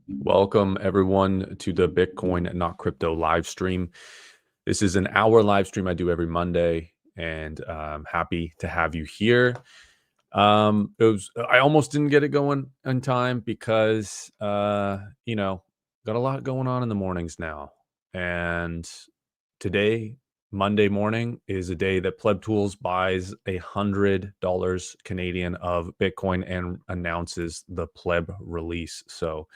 Welcome everyone to the Bitcoin Not Crypto live stream. This is an hour live stream I do every Monday, and I'm happy to have you here. I almost didn't get it going on time because got a lot going on in the mornings now. And today, Monday morning, is a day that Pleb Tools buys $100 Canadian of Bitcoin and announces the Pleb release. So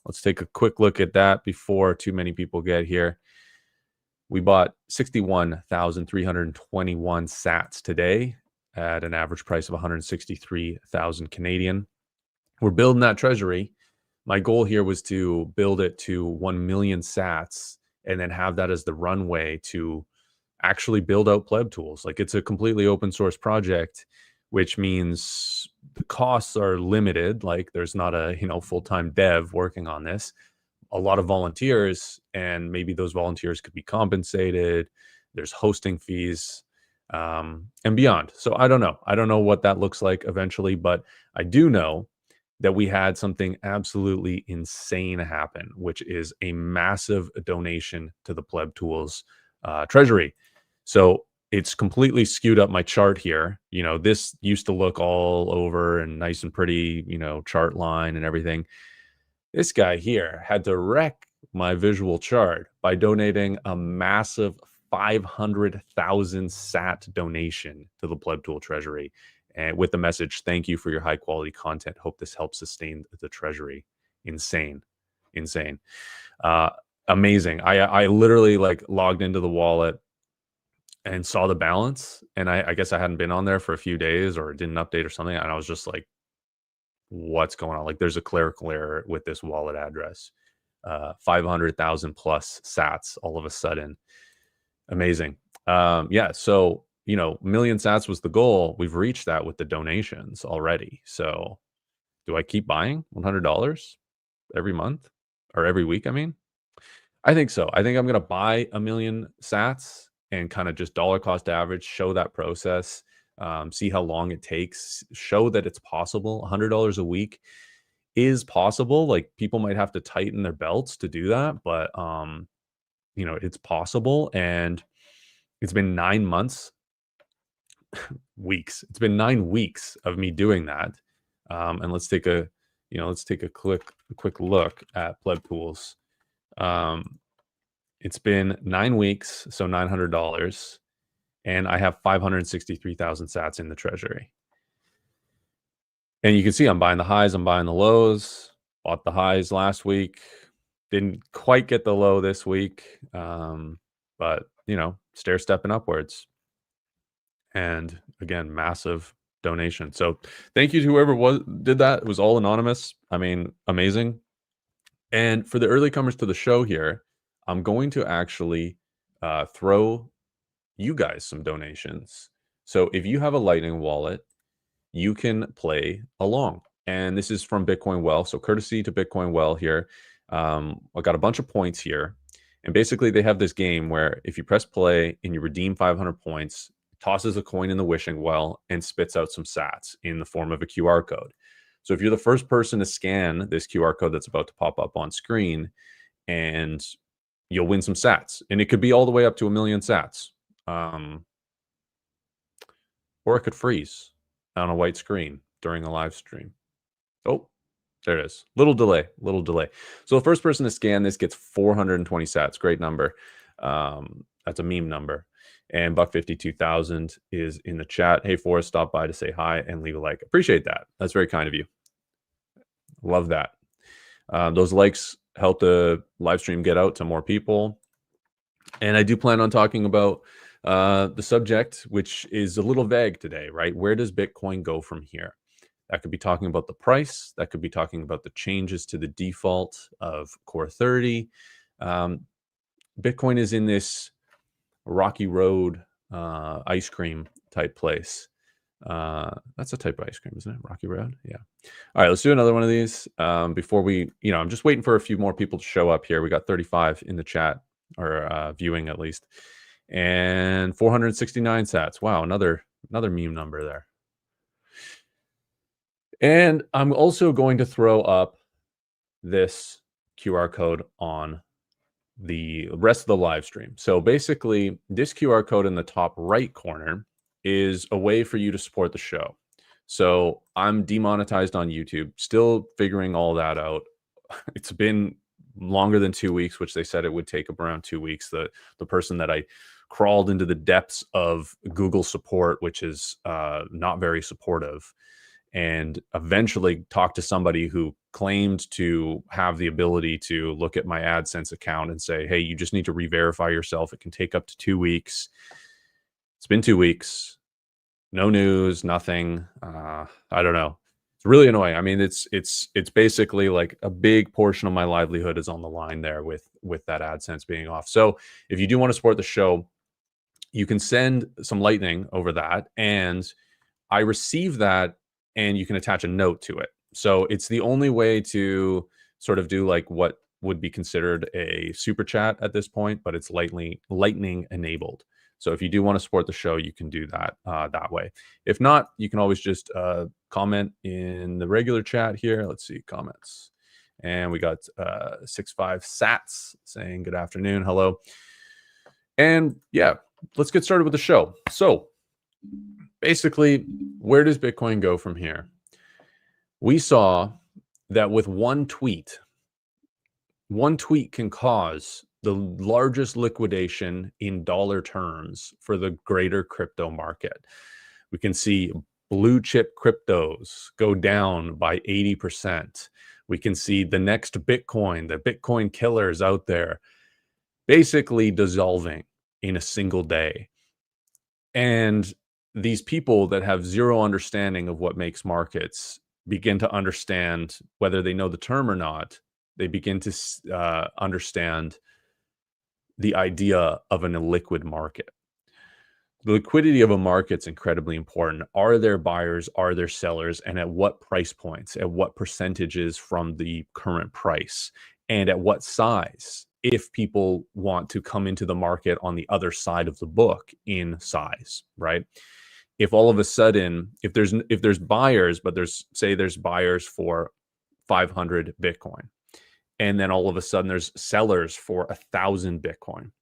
let's take a quick look at that before too many people get here. We bought 61,321 sats today at an average price of 163,000 Canadian. We're building that treasury. My goal here was to build it to 1 million sats and then have that as the runway to actually build out Pleb tools. Like, it's a completely open source project, which means the costs are limited. Like, there's not a, full-time dev working on this. A lot of volunteers, and maybe those volunteers could be compensated. There's hosting fees, and beyond. So I don't know. I don't know what that looks like eventually, but I do know that we had something absolutely insane happen, which is a massive donation to the Pleb Tools treasury. So it's completely skewed up my chart here. This used to look all over and nice and pretty, chart line and everything. This guy here had to wreck my visual chart by donating a massive 500,000 sat donation to the Pleb Tool treasury, and with the message, "Thank you for your high quality content. Hope this helps sustain the treasury." Insane. Amazing. I literally logged into the wallet and saw the balance, and I guess I hadn't been on there for a few days or didn't update or something, and I was just like, what's going on? Like, there's a clerical error with this wallet address. 500,000 plus sats all of a sudden. Amazing. Yeah, so million sats was the goal. We've reached that with the donations already. So do I keep buying $100 every month or every week? I think so. I think I'm going to buy a million sats and kind of just dollar cost average, show that process, see how long it takes, show that it's possible. $100 a week is possible. Like, people might have to tighten their belts to do that, but it's possible. And it's been 9 months, weeks. It's been 9 weeks of me doing that. And let's take a quick look at Pleb Tools. It's been 9 weeks, so $900, and I have 563,000 sats in the treasury. And you can see I'm buying the highs, I'm buying the lows. Bought the highs last week, didn't quite get the low this week, but stair stepping upwards. And again, massive donation. So thank you to whoever did that. It was all anonymous. Amazing. And for the early comers to the show here, I'm going to actually throw you guys some donations. So if you have a Lightning wallet, you can play along. And this is from Bitcoin Well. So courtesy to Bitcoin Well here. I got a bunch of points here. And basically they have this game where if you press play and you redeem 500 points, it tosses a coin in the wishing well and spits out some sats in the form of a QR code. So if you're the first person to scan this QR code that's about to pop up on screen, and you'll win some sats. And it could be all the way up to 1 million sats. Or it could freeze on a white screen during a live stream. Oh, there it is. Little delay. So the first person to scan this gets 420 sats. Great number. That's a meme number. And Buck52,000 is in the chat. Hey, Forrest, stop by to say hi and leave a like. Appreciate that. That's very kind of you. Love that. Those likes help the live stream get out to more people. And I do plan on talking about the subject, which is a little vague today, right? Where does Bitcoin go from here? That could be talking about the price. That could be talking about the changes to the default of Core 30. Bitcoin is in this rocky road ice cream type place. That's a type of ice cream, isn't it? Rocky Road. Yeah. All right, let's do another one of these before we, I'm just waiting for a few more people to show up here. We got 35 in the chat, or viewing at least, and 469 sats. Wow, another meme number there. And I'm also going to throw up this QR code on the rest of the live stream. So basically, this QR code in the top right corner is a way for you to support the show. So I'm demonetized on YouTube, still figuring all that out. It's been longer than 2 weeks, which they said it would take around 2 weeks. The person that I crawled into the depths of Google support, which is not very supportive, and eventually talked to somebody who claimed to have the ability to look at my AdSense account and say, hey, you just need to re-verify yourself. It can take up to 2 weeks. It's been 2 weeks. No news, nothing. I don't know. It's really annoying. I mean, it's basically like a big portion of my livelihood is on the line there with that AdSense being off. So if you do want to support the show, you can send some Lightning over that, and I receive that, and you can attach a note to it. So it's the only way to sort of do like what would be considered a super chat at this point, but it's lightning enabled. So if you do want to support the show, you can do that that way. If not, you can always just comment in the regular chat here. Let's see, comments. And we got 65 Sats saying good afternoon, hello. And yeah, let's get started with the show. So basically, where does Bitcoin go from here? We saw that with one tweet can cause the largest liquidation in dollar terms for the greater crypto market. We can see blue chip cryptos go down by 80%. We can see the next Bitcoin, the Bitcoin killers out there, basically dissolving in a single day. And these people that have zero understanding of what makes markets begin to understand, whether they know the term or not, they begin to understand the idea of an illiquid market. The liquidity of a market is incredibly important. Are there buyers? Are there sellers? And at what price points? At what percentages from the current price? And at what size? If people want to come into the market on the other side of the book in size, right? If all of a sudden, if there's buyers, but there's buyers for 500 Bitcoin, and then all of a sudden there's sellers for 1,000 Bitcoin.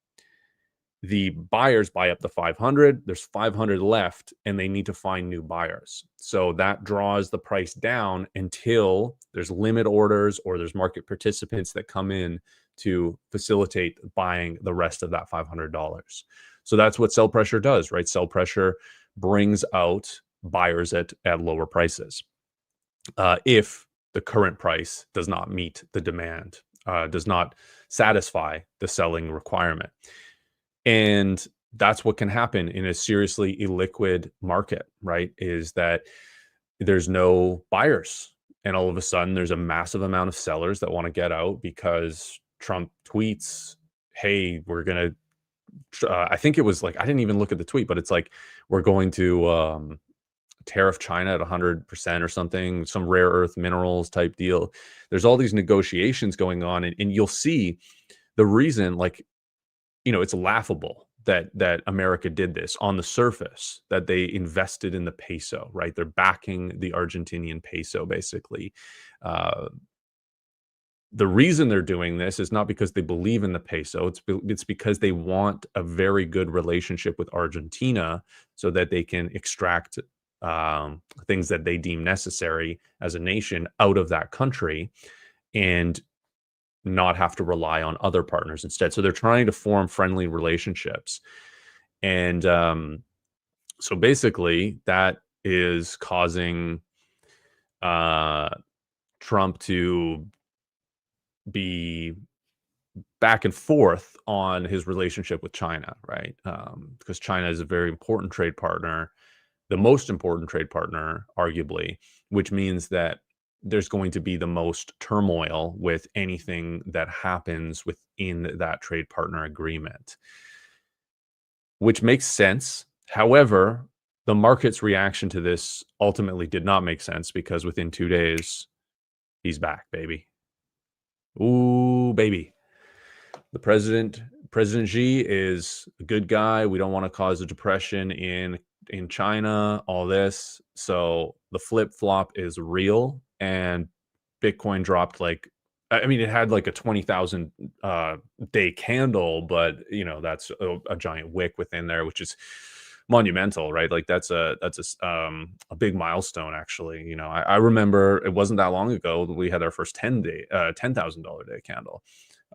The buyers buy up to 500, there's 500 left, and they need to find new buyers. So that draws the price down until there's limit orders or there's market participants that come in to facilitate buying the rest of that $500. So that's what sell pressure does, right? Sell pressure brings out buyers at lower prices. If the current price does not meet the demand, does not satisfy the selling requirement. And that's what can happen in a seriously illiquid market, right? Is that there's no buyers. And all of a sudden, there's a massive amount of sellers that want to get out because Trump tweets, hey, we're going to, I think it was like, I didn't even look at the tweet, but it's like, we're going to tariff China at 100% or something, some rare earth minerals type deal. There's all these negotiations going on. And you'll see the reason, like, you know, it's laughable that America did this on the surface, that they invested in the peso, right? They're backing the Argentinian peso, basically. The reason they're doing this is not because they believe in the peso. It's because they want a very good relationship with Argentina so that they can extract things that they deem necessary as a nation out of that country and not have to rely on other partners instead. So they're trying to form friendly relationships. And so basically that is causing Trump to be back and forth on his relationship with China, right? Because China is a very important trade partner, the most important trade partner, arguably, which means that there's going to be the most turmoil with anything that happens within that trade partner agreement, which makes sense. However, the market's reaction to this ultimately did not make sense because within 2 days, he's back, baby. Ooh, baby. The President Xi is a good guy. We don't want to cause a depression in China, all this. So the flip flop is real, and Bitcoin dropped like I mean, it had like a 20,000 day candle, but that's a giant wick within there, which is monumental, right? Like a big milestone, actually. I remember it wasn't that long ago that we had our first $10,000 day candle.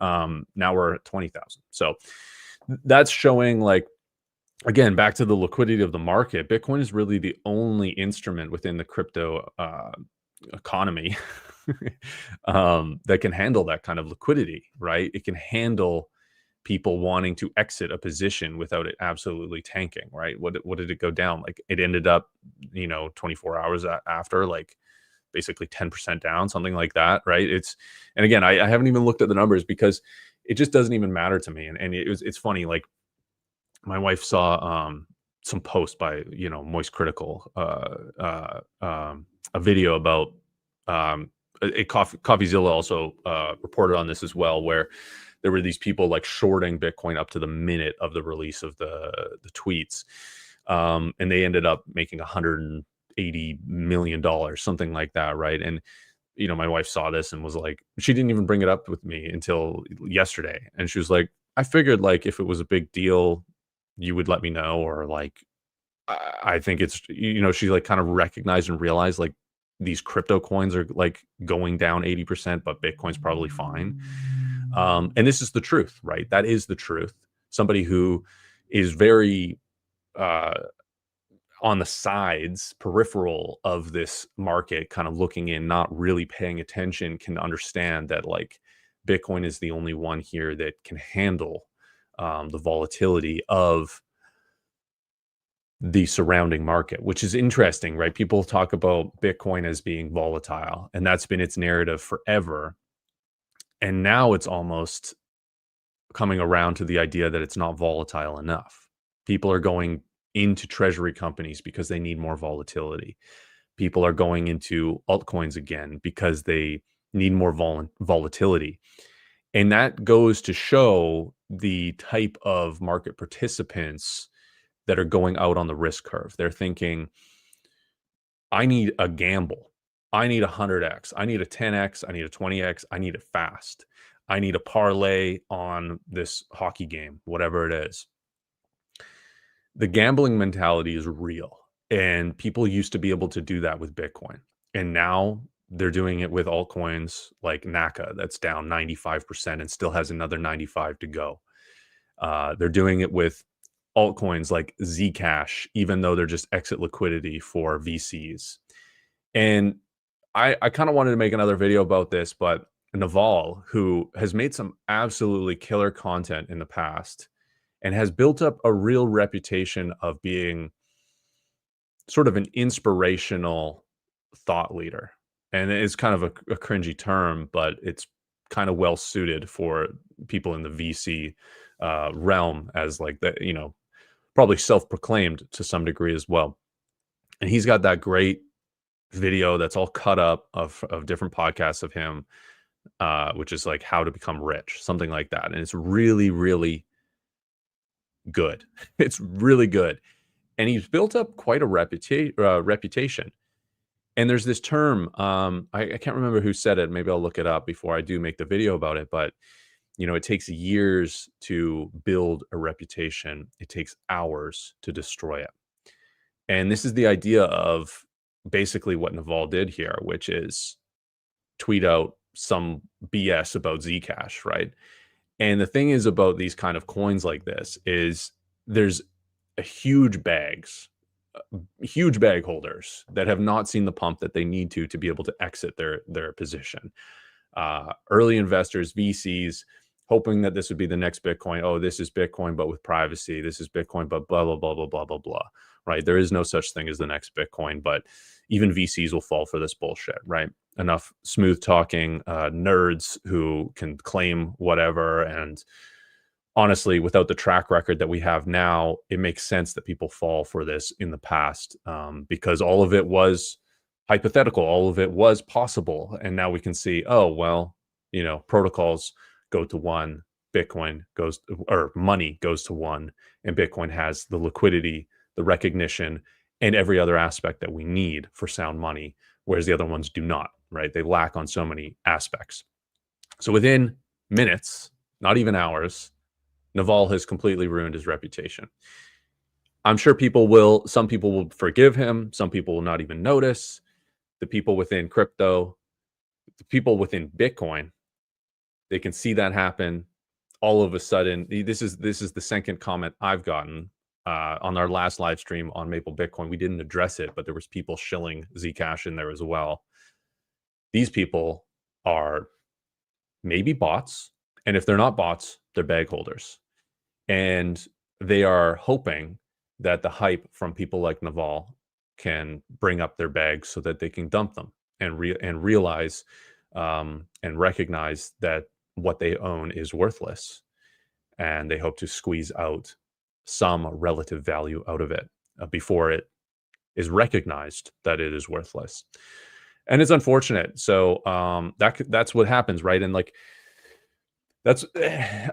Now we're at 20,000. So that's showing, like, again, back to the liquidity of the market. Bitcoin is really the only instrument within the crypto economy that can handle that kind of liquidity, right? It can handle people wanting to exit a position without it absolutely tanking, right? What did it go down? Like, it ended up, 24 hours after, like, basically 10% down, something like that, right? And again, I haven't even looked at the numbers because it just doesn't even matter to me. And it's funny, like, my wife saw some post by Moist Critical, a video about Coffeezilla also reported on this as well, where there were these people like shorting Bitcoin up to the minute of the release of the tweets, and they ended up making $180 million, something like that, right? And my wife saw this and was like, she didn't even bring it up with me until yesterday, and she was like, I figured, like, if it was a big deal, you would let me know, or like, I think it's, she like kind of recognized and realized, like, these crypto coins are like going down 80%, but Bitcoin's probably fine. And this is the truth, right? That is the truth. Somebody who is very uh, on the sides, peripheral of this market, kind of looking in, not really paying attention, can understand that, like, Bitcoin is the only one here that can handle the volatility of the surrounding market, which is interesting, right? People talk about Bitcoin as being volatile, and that's been its narrative forever. And now it's almost coming around to the idea that it's not volatile enough. People are going into treasury companies because they need more volatility. People are going into altcoins again because they need more volatility. And that goes to show the type of market participants that are going out on the risk curve. They're thinking, I need a gamble. I need 100x. I need a 10x. I need a 20x. I need it fast. I need a parlay on this hockey game, whatever it is. The gambling mentality is real. And people used to be able to do that with Bitcoin. And now they're doing it with altcoins like NACA, that's down 95% and still has another 95 to go. They're doing it with altcoins like Zcash, even though they're just exit liquidity for VCs. And I kind of wanted to make another video about this, but Naval, who has made some absolutely killer content in the past and has built up a real reputation of being sort of an inspirational thought leader. And it's kind of a cringy term, but it's kind of well suited for people in the VC realm, as like the, probably self-proclaimed to some degree as well. And he's got that great video that's all cut up of different podcasts of him, which is like how to become rich, something like that. And it's really, really good. It's really good. And he's built up quite a reputation. And there's this term, I can't remember who said it. Maybe I'll look it up before I do make the video about it. But, it takes years to build a reputation. It takes hours to destroy it. And this is the idea of basically what Naval did here, which is tweet out some BS about Zcash, right? And the thing is about these kind of coins like this is there's a huge bag holders that have not seen the pump that they need to be able to exit their position. Early investors, VCs, hoping that this would be the next Bitcoin. Oh, this is Bitcoin, but with privacy. This is Bitcoin, but blah, blah, blah, blah, blah, blah, blah, right? There is no such thing as the next Bitcoin, but even VCs will fall for this bullshit, right? Enough smooth talking nerds who can claim whatever. And honestly, without the track record that we have now, it makes sense that people fall for this in the past, because all of it was hypothetical. All of it was possible. And now we can see, oh, well, protocols go to one, Bitcoin goes, or money goes to one, and Bitcoin has the liquidity, the recognition, and every other aspect that we need for sound money, whereas the other ones do not, right? They lack on so many aspects. So within minutes, not even hours, Naval has completely ruined his reputation. I'm sure some people will forgive him. Some people will not even notice. The people within crypto, the people within Bitcoin, they can see that happen. All of a sudden, this is the second comment I've gotten on our last live stream on Maple Bitcoin. We didn't address it, but there was people shilling Zcash in there as well. These people are maybe bots, and if they're not bots, they're bag holders, and they are hoping that the hype from people like Naval can bring up their bags so that they can dump them and realize and recognize that what they own is worthless, and they hope to squeeze out some relative value out of it before it is recognized that it is worthless. And it's unfortunate. So that's what happens, right? And like that's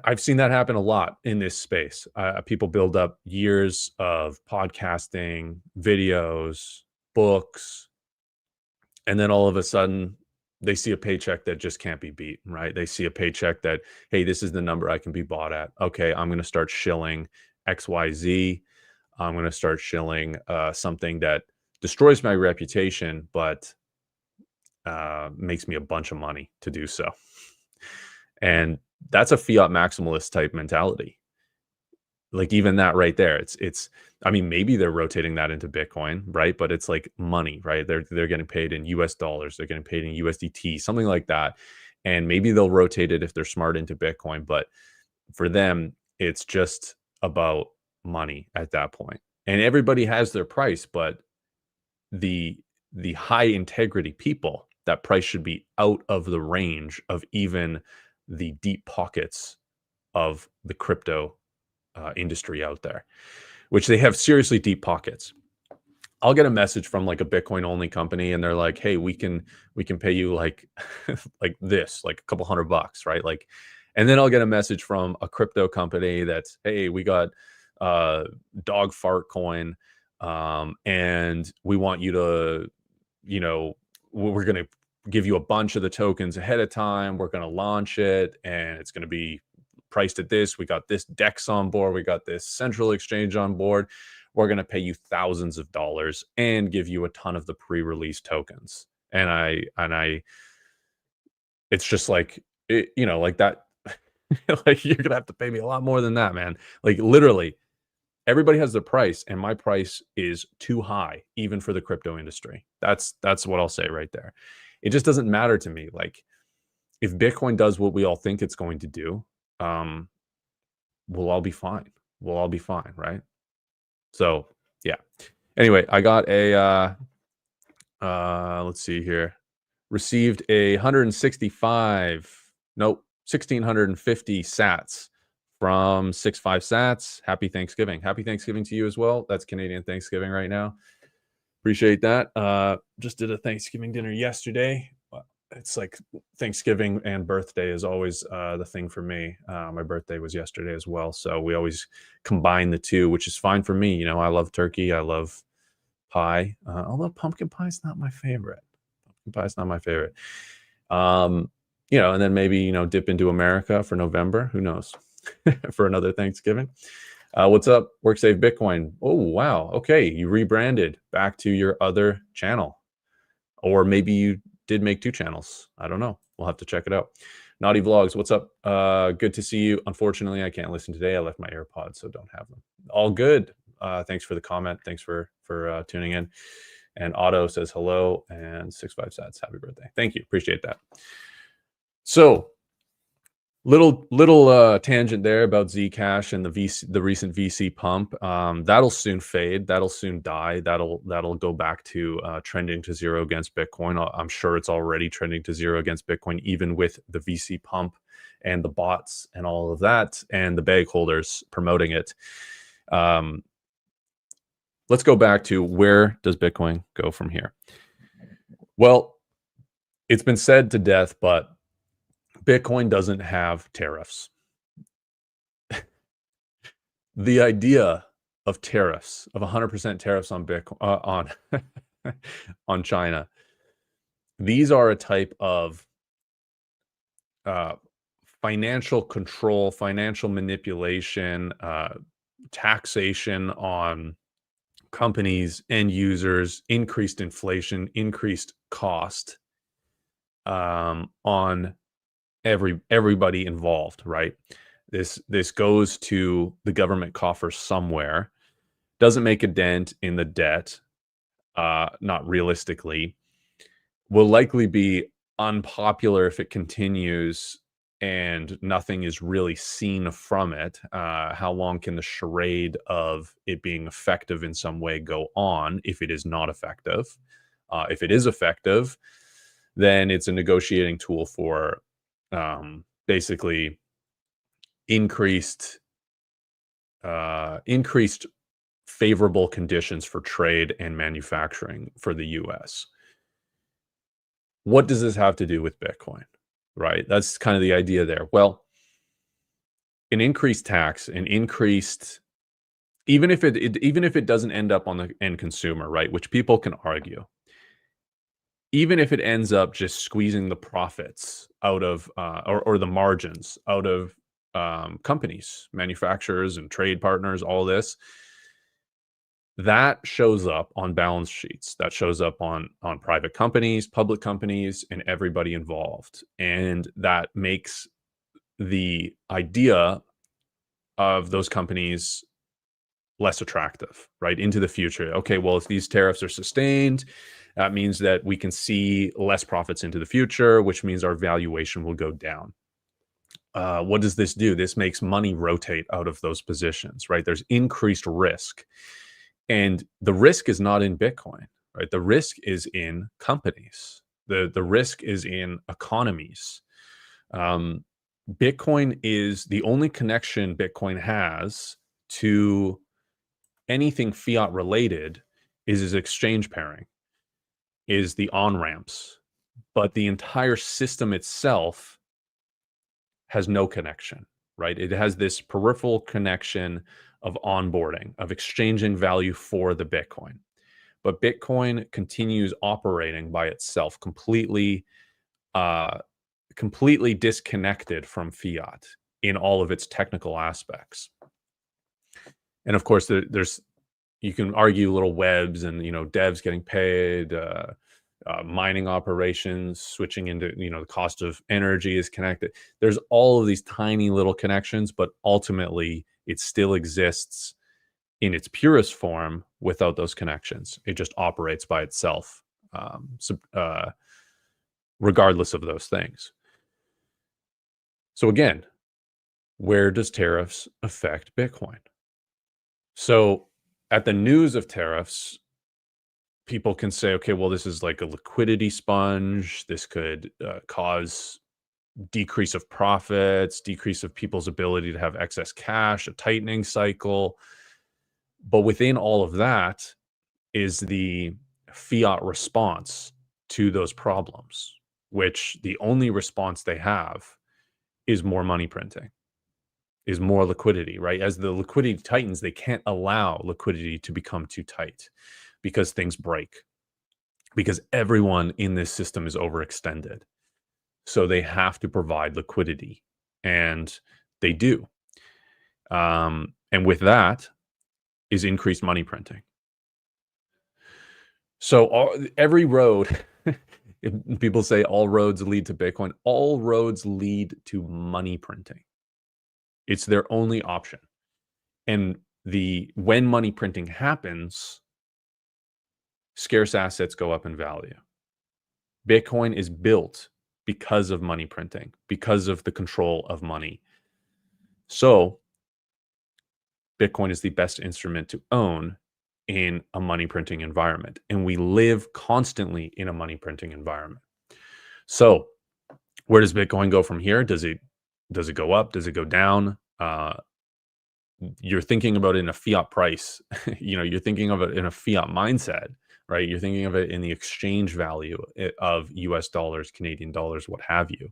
I've seen that happen a lot in this space. People build up years of podcasting, videos, books, and then all of a sudden they see a paycheck that just can't be beat, right? They see a paycheck that, hey, this is the number I can be bought at. Okay, I'm going to start shilling XYZ. I'm going to start shilling something that destroys my reputation, but makes me a bunch of money to do so. And that's a fiat maximalist type mentality. Like even that right there, it's I mean, maybe they're rotating that into Bitcoin, right? But it's like money, right? They're getting paid in US dollars, they're getting paid in USDT, something like that. And maybe they'll rotate it if they're smart into Bitcoin, but for them, it's just about money at that point. And everybody has their price, but the high integrity people, that price should be out of the range of even the deep pockets of the crypto industry out there, which they have seriously deep pockets. I'll get a message from like a Bitcoin only company, and they're like, "Hey, we can pay you like like this, like a couple $100, right?" Like, and then I'll get a message from a crypto company that's, "Hey, we got dog fart coin, and we want you to, you know, we're going to give you a bunch of the tokens ahead of time. We're going to launch it, and it's going to be priced at this. We got this DEX on board. We got this central exchange on board. We're going to pay you thousands of dollars and give you a ton of the pre-release tokens." And it's just like, like that, like you're going to have to pay me a lot more than that, man. Like literally everybody has their price, and my price is too high, even for the crypto industry. That's what I'll say right there. It just doesn't matter to me. Like if Bitcoin does what we all think it's going to do, we'll all be fine. We'll all be fine, right? So yeah. Anyway, I got a let's see here. Received 1,650 sats from 65 sats. Happy Thanksgiving. Happy Thanksgiving to you as well. That's Canadian Thanksgiving right now. Appreciate that. Just did a Thanksgiving dinner yesterday. It's like Thanksgiving and birthday is always the thing for me. My birthday was yesterday as well, so we always combine the two, which is fine for me. I love turkey, I love pie, although pumpkin pie is not my favorite. Pumpkin pie is not my favorite. And then maybe dip into America for November. Who knows? For another Thanksgiving. What's up? WorkSafe Bitcoin. Oh wow. Okay, you rebranded back to your other channel, or maybe you did make two channels. I don't know. We'll have to check it out. Naughty Vlogs, what's up? Good to see you. Unfortunately, I can't listen today. I left my AirPods, so don't have them. All good. Thanks for the comment. Thanks for tuning in. And Otto says hello, and 65 sats. Happy birthday. Thank you. Appreciate that. So little tangent there about Zcash and the recent VC pump. That'll soon fade. That'll soon die. That'll go back to trending to zero against Bitcoin. I'm sure it's already trending to zero against Bitcoin, even with the VC pump and the bots and all of that, and the bag holders promoting it. Let's go back to, where does Bitcoin go from here? Well, it's been said to death, but Bitcoin doesn't have tariffs. The idea of tariffs, of 100% tariffs on Bitcoin, on China, these are a type of financial control, financial manipulation, taxation on companies, end users, increased inflation, increased cost on everybody involved, right? This goes to the government coffers somewhere, doesn't make a dent in the debt, not realistically, will likely be unpopular if it continues and nothing is really seen from it. How long can the charade of it being effective in some way go on if it is not effective? If it is effective, then it's a negotiating tool for basically increased favorable conditions for trade and manufacturing for the US. What does this have to do with Bitcoin? Right? That's kind of the idea there. Well, an increased tax, an increased, even if it doesn't end up on the end consumer, right? Which people can argue. Even if it ends up just squeezing the profits out of or the margins out of companies, manufacturers, and trade partners, all this, that shows up on balance sheets. That shows up on private companies, public companies, and everybody involved. And that makes the idea of those companies less attractive, right, into the future. Okay, well, if these tariffs are sustained, that means that we can see less profits into the future, which means our valuation will go down. What does this do? This makes money rotate out of those positions, right? There's increased risk. And the risk is not in Bitcoin, right? The risk is in companies. The risk is in economies. Bitcoin is the only connection Bitcoin has to anything fiat related is exchange pairing, is the on-ramps. But the entire system itself has no connection, right? It has this peripheral connection of onboarding, of exchanging value for the Bitcoin. But Bitcoin continues operating by itself, completely disconnected from fiat in all of its technical aspects. And of course, there's you can argue little webs and devs getting paid, mining operations switching into the cost of energy is connected. There's all of these tiny little connections, but ultimately it still exists in its purest form without those connections. It just operates by itself, regardless of those things. So again, where does tariffs affect Bitcoin? So at the news of tariffs, people can say, okay, well, this is like a liquidity sponge. This could cause decrease of profits, decrease of people's ability to have excess cash, a tightening cycle. But within all of that is the fiat response to those problems, which the only response they have is more money printing, is more liquidity, right? As the liquidity tightens, they can't allow liquidity to become too tight because things break, because everyone in this system is overextended. So they have to provide liquidity, and they do. And with that is increased money printing. So every road, people say all roads lead to Bitcoin, all roads lead to money printing. It's their only option. And when money printing happens, scarce assets go up in value. Bitcoin is built because of money printing, because of the control of money. So Bitcoin is the best instrument to own in a money printing environment. And we live constantly in a money printing environment. So where does Bitcoin go from here? Does it go up? Does it go down? You're thinking about it in a fiat price. You're thinking of it in a fiat mindset, right? You're thinking of it in the exchange value of US dollars, Canadian dollars, what have you,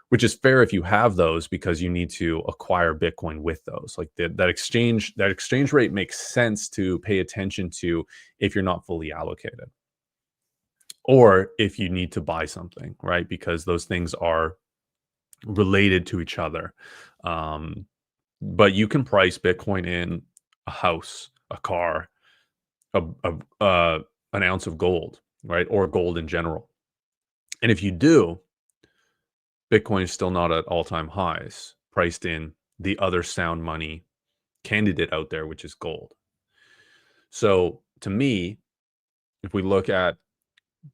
which is fair if you have those because you need to acquire Bitcoin with those. Like that exchange rate makes sense to pay attention to if you're not fully allocated or if you need to buy something, right? Because those things are related to each other. But you can price Bitcoin in a house, a car, an ounce of gold, right? Or gold in general. And if you do, Bitcoin is still not at all-time highs, priced in the other sound money candidate out there, which is gold. So to me, if we look at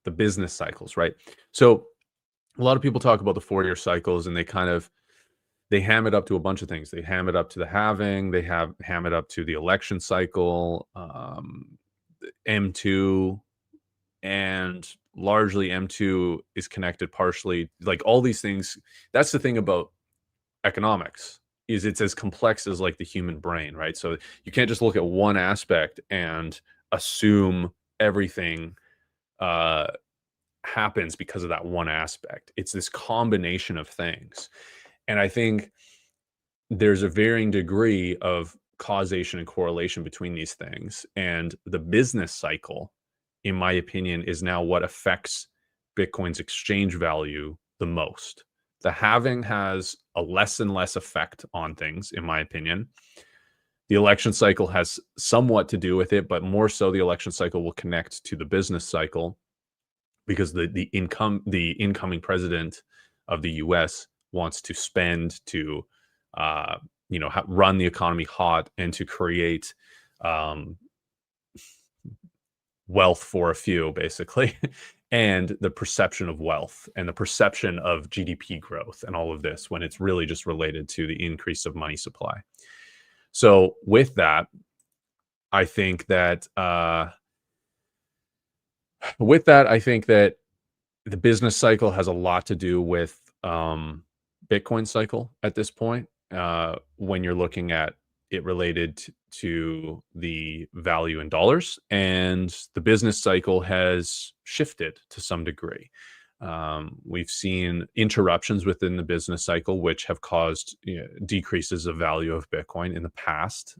the business cycles, right? So a lot of people talk about the 4-year cycles, and they ham it up to a bunch of things. They ham it up to the halving, they ham it up to the election cycle, M2, and largely M2 is connected partially, like all these things. That's the thing about economics, is it's as complex as like the human brain, right? So you can't just look at one aspect and assume everything happens because of that one aspect. It's this combination of things. And I think there's a varying degree of causation and correlation between these things. And the business cycle, in my opinion, is now what affects Bitcoin's exchange value the most. The halving has a less and less effect on things, in my opinion. The election cycle has somewhat to do with it, but more so the election cycle will connect to the business cycle, because the incoming president of the US wants to spend to run the economy hot and to create wealth for a few, basically, and the perception of wealth and the perception of GDP growth and all of this, when it's really just related to the increase of money supply. So with that, I think that the business cycle has a lot to do with Bitcoin cycle at this point, when you're looking at it related to the value in dollars, and the business cycle has shifted to some degree. We've seen interruptions within the business cycle, which have caused decreases of value of Bitcoin in the past.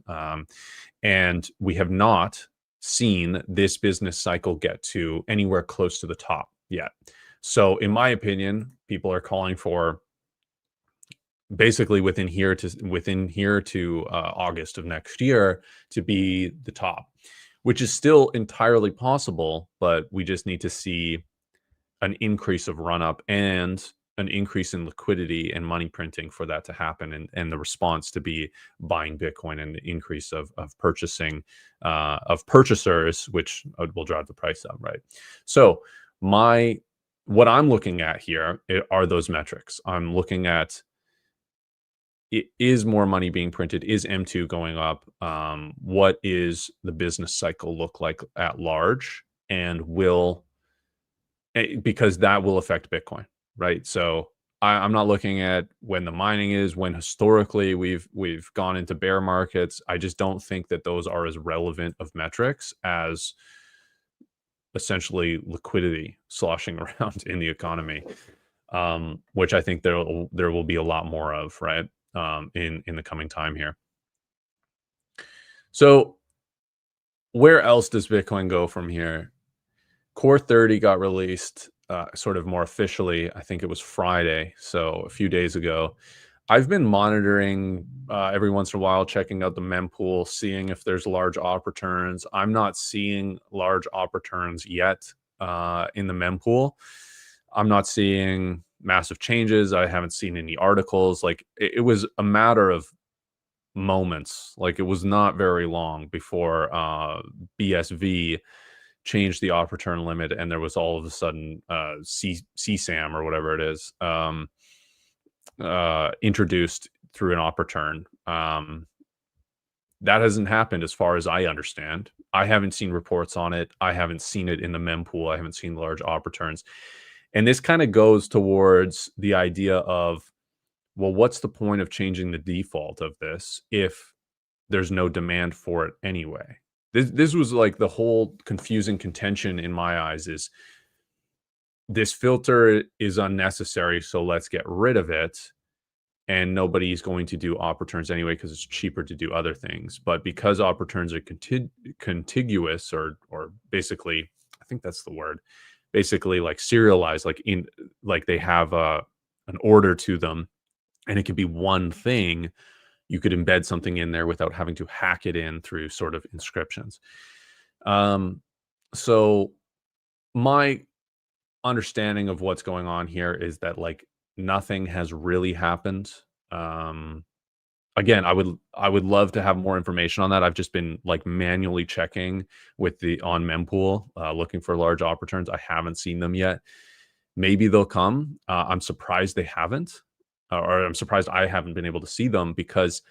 And we have not seen this business cycle get to anywhere close to the top yet. So in my opinion, people are calling for basically within here to August of next year to be the top, which is still entirely possible, but we just need to see an increase of run up and an increase in liquidity and money printing for that to happen, and the response to be buying Bitcoin, and the increase of purchasing of purchasers, which will drive the price up, right? So what I'm looking at here are those metrics. I'm looking at, is more money being printed? Is M2 going up? What is the business cycle look like at large? And because that will affect Bitcoin, right? So I'm not looking at when the mining is, when historically we've gone into bear markets. I just don't think that those are as relevant of metrics as essentially liquidity sloshing around in the economy, which I think there will be a lot more of, right, in the coming time here. So where else does Bitcoin go from here? Core 30 got released sort of more officially. I think it was Friday, so a few days ago. I've been monitoring every once in a while, checking out the mempool, seeing if there's large op returns. I'm not seeing large op returns yet in the mempool. I'm not seeing massive changes. I haven't seen any articles. Like it was a matter of moments. Like it was not very long before BSV changed the op return limit, and there was all of a sudden CSAM or whatever it is introduced through an op return. That hasn't happened as far as I understand. I haven't seen reports on it. I haven't seen it in the mempool. I haven't seen large op returns. And this kind of goes towards the idea of, well, what's the point of changing the default of this if there's no demand for it anyway? This was like the whole confusing contention in my eyes, is this filter is unnecessary, so let's get rid of it. And nobody's going to do op returns anyway because it's cheaper to do other things. But because op returns are contiguous, or basically, I think that's the word, basically like serialized, like they have an order to them, and it could be one thing. You could embed something in there without having to hack it in through sort of inscriptions. So my understanding of what's going on here is that like nothing has really happened. Again, I would love to have more information on that. I've just been like manually checking with the on mempool, looking for large op returns. I haven't seen them yet. Maybe they'll come. I'm surprised they haven't, or I'm surprised I haven't been able to see them, because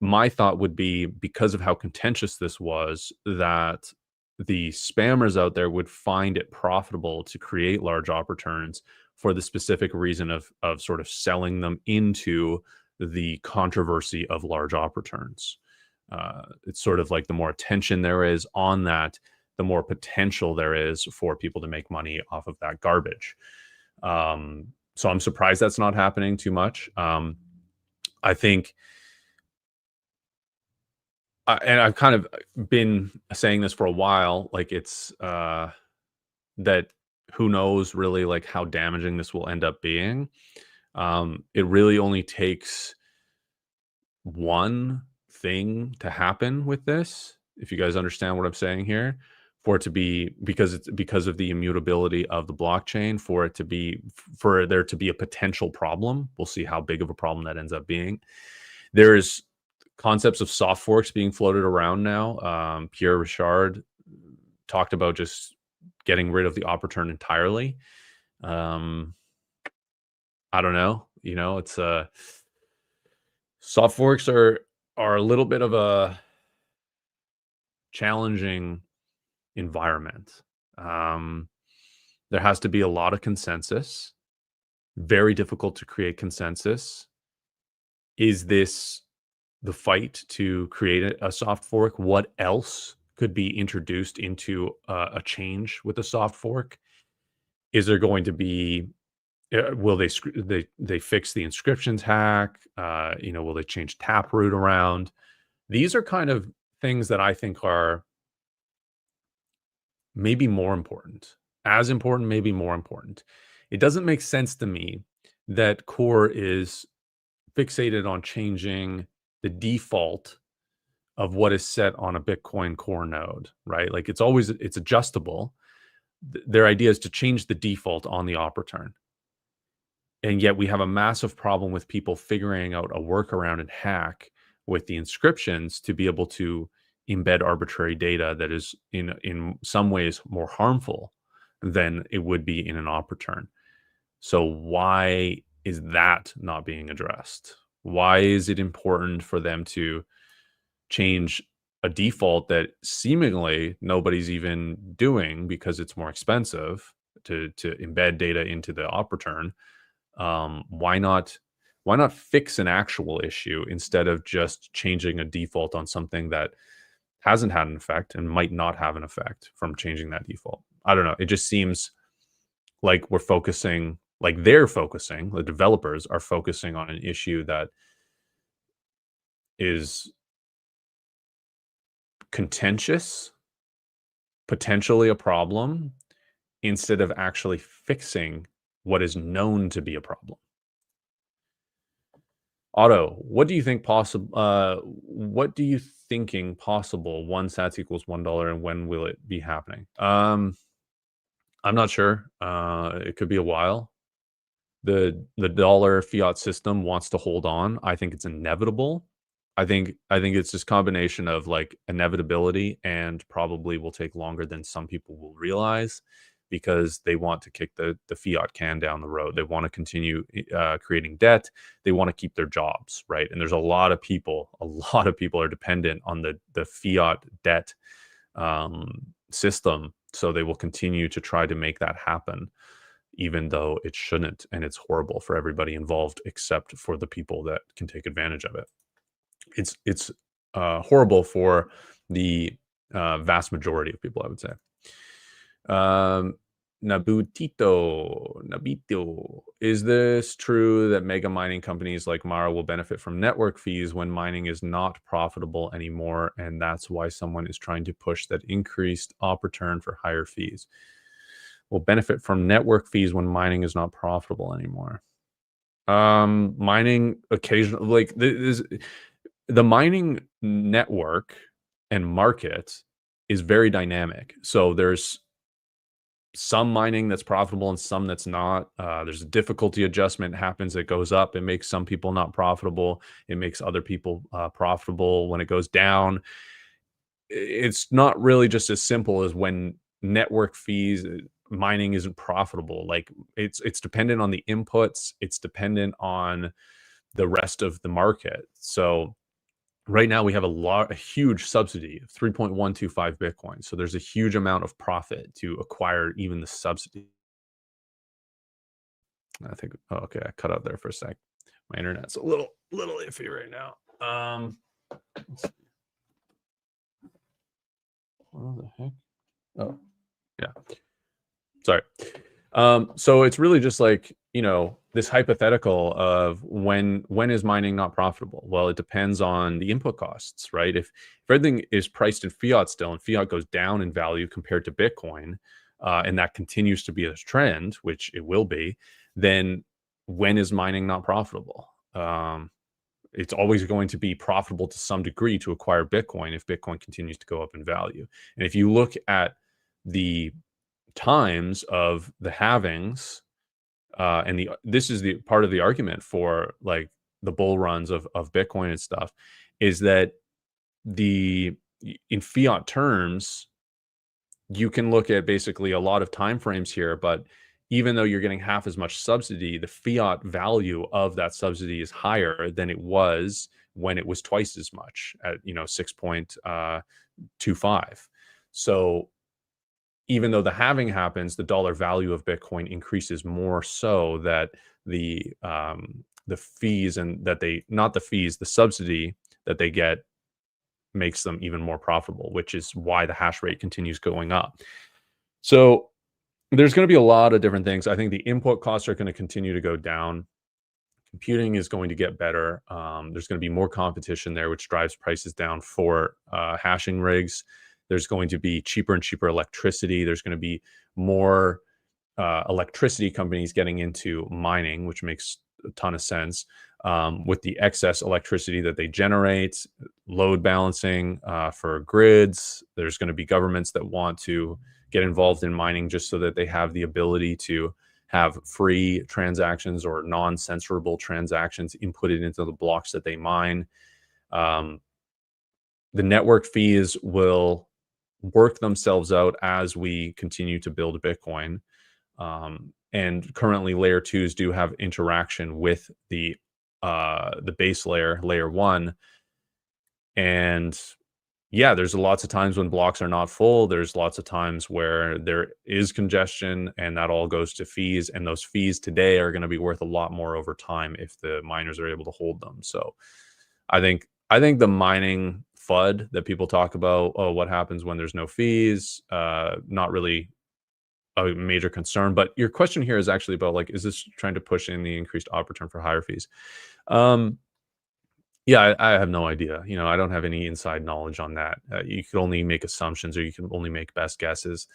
my thought would be, because of how contentious this was, that the spammers out there would find it profitable to create large op returns for the specific reason of sort of selling them into the controversy of large op returns. It's sort of like the more attention there is on that, the more potential there is for people to make money off of that garbage. So I'm surprised that's not happening too much. I think, and I've kind of been saying this for a while, like it's that who knows really like how damaging this will end up being. It really only takes one thing to happen with this, if you guys understand what I'm saying here, for it to be, because of the immutability of the blockchain, for there to be a potential problem. We'll see how big of a problem that ends up being. There's concepts of soft forks being floated around now. Pierre Richard talked about just getting rid of the op return entirely. I don't know. It's soft forks are a little bit of a challenging environment. There has to be a lot of consensus. Very difficult to create consensus. Is this the fight to create a soft fork? What else could be introduced into a change with a soft fork? Is there going to be, will they fix the inscriptions hack? Will they change Taproot around? These are kind of things that I think are maybe more important, as important, maybe more important. It doesn't make sense to me that Core is fixated on changing the default of what is set on a Bitcoin Core node, right? Like it's adjustable. Their idea is to change the default on the op return. And yet we have a massive problem with people figuring out a workaround and hack with the inscriptions to be able to embed arbitrary data that is in some ways more harmful than it would be in an op return. So why is that not being addressed? Why is it important for them to change a default that seemingly nobody's even doing because it's more expensive to embed data into the op return? Why not fix an actual issue instead of just changing a default on something that hasn't had an effect and might not have an effect from changing that default? I don't know. It just seems like the developers are focusing on an issue that is contentious, potentially a problem, instead of actually fixing what is known to be a problem. Otto, what do you think possible? What do you thinking possible? 1 sats equals $1, and when will it be happening? I'm not sure. It could be a while. The dollar fiat system wants to hold on. I think it's inevitable. I think it's this combination of like inevitability and probably will take longer than some people will realize, because they want to kick the fiat can down the road. They want to continue creating debt. They want to keep their jobs, right? And there's a lot of people are dependent on the fiat debt system. So they will continue to try to make that happen, even though it shouldn't. And it's horrible for everybody involved, except for the people that can take advantage of it. It's horrible for the vast majority of people, I would say. Nabito, is this true that mega mining companies like Mara will benefit from network fees when mining is not profitable anymore, and that's why someone is trying to push that increased op return for higher fees? Will benefit from network fees when mining is not profitable anymore. Mining occasionally, like the mining network and market is very dynamic. So there's some mining that's profitable and some that's not. There's a difficulty adjustment happens. It goes up. It makes some people not profitable. It makes other people profitable. When it goes down, it's not really just as simple as when network fees mining isn't profitable. Like it's dependent on the inputs. It's dependent on the rest of the market. So right now we have a huge subsidy of 3.125 Bitcoin. So there's a huge amount of profit to acquire even the subsidy. I think, oh, okay, I cut out there for a sec. My internet's a little iffy right now. Let's see. What the heck? Oh, yeah. Sorry. So it's really just like, this hypothetical of when is mining not profitable? Well, it depends on the input costs, right? If everything is priced in fiat still and fiat goes down in value compared to Bitcoin, and that continues to be a trend, which it will be, then when is mining not profitable? It's always going to be profitable to some degree to acquire Bitcoin if Bitcoin continues to go up in value. And if you look at the times of the halvings, and this is the part of the argument for like the bull runs of Bitcoin and stuff, is that in fiat terms, you can look at basically a lot of time frames here, but even though you're getting half as much subsidy, the fiat value of that subsidy is higher than it was when it was twice as much at 6.25. So even though the halving happens, the dollar value of Bitcoin increases more so that the fees and that they not the fees, the subsidy that they get makes them even more profitable, which is why the hash rate continues going up. So there's going to be a lot of different things. I think the input costs are going to continue to go down. Computing is going to get better. There's going to be more competition there, which drives prices down for hashing rigs. There's going to be cheaper and cheaper electricity. There's going to be more electricity companies getting into mining, which makes a ton of sense. With the excess electricity that they generate, load balancing for grids, there's going to be governments that want to get involved in mining just so that they have the ability to have free transactions or non-censorable transactions inputted into the blocks that they mine. The network fees will work themselves out as we continue to build Bitcoin. And currently layer 2s do have interaction with the base layer 1. And yeah, there's lots of times when blocks are not full. There's lots of times where there is congestion, and that all goes to fees. And those fees today are going to be worth a lot more over time if the miners are able to hold them. So I think the mining FUD that people talk about, oh, what happens when there's no fees? Not really a major concern. But your question here is actually about like, is this trying to push in the increased op return for higher fees? Yeah, I have no idea. I don't have any inside knowledge on that. You could only make assumptions, or you can only make best guesses.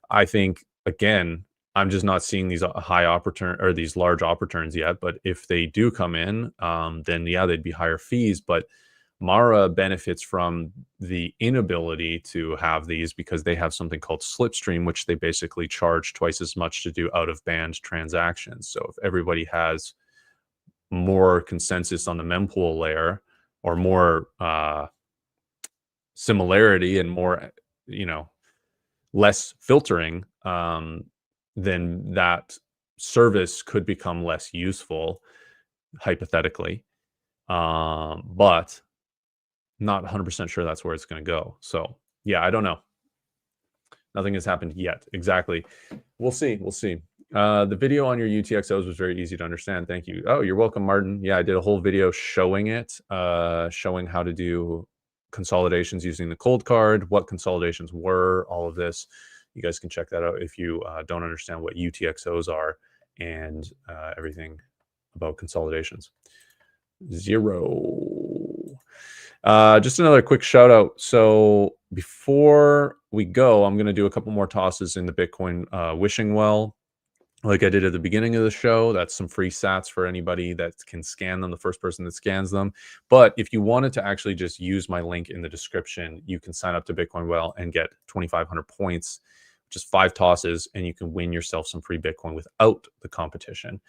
I think, again, I'm just not seeing these high op return or these large op returns yet. But if they do come in, then yeah, they'd be higher fees. But Mara benefits from the inability to have these because they have something called Slipstream, which they basically charge twice as much to do out of band transactions. So if everybody has more consensus on the mempool layer, or more similarity and more, less filtering, then that service could become less useful, hypothetically. But not 100% sure that's where it's going to go. So yeah, I don't know. Nothing has happened yet. Exactly. We'll see. The video on your UTXOs was very easy to understand. Thank you. Oh, you're welcome, Martin. Yeah, I did a whole video showing it, showing how to do consolidations using the cold card, what consolidations were, all of this. You guys can check that out if you don't understand what UTXOs are and everything about consolidations. 0. Just another quick shout out. So before we go, I'm going to do a couple more tosses in the Bitcoin wishing well. like I did at the beginning of the show. That's some free sats for anybody that can scan them, the first person that scans them. But if you wanted to actually just use my link in the description, you can sign up to Bitcoin Well and get 2,500 points, just 5 tosses, and you can win yourself some free Bitcoin without the competition.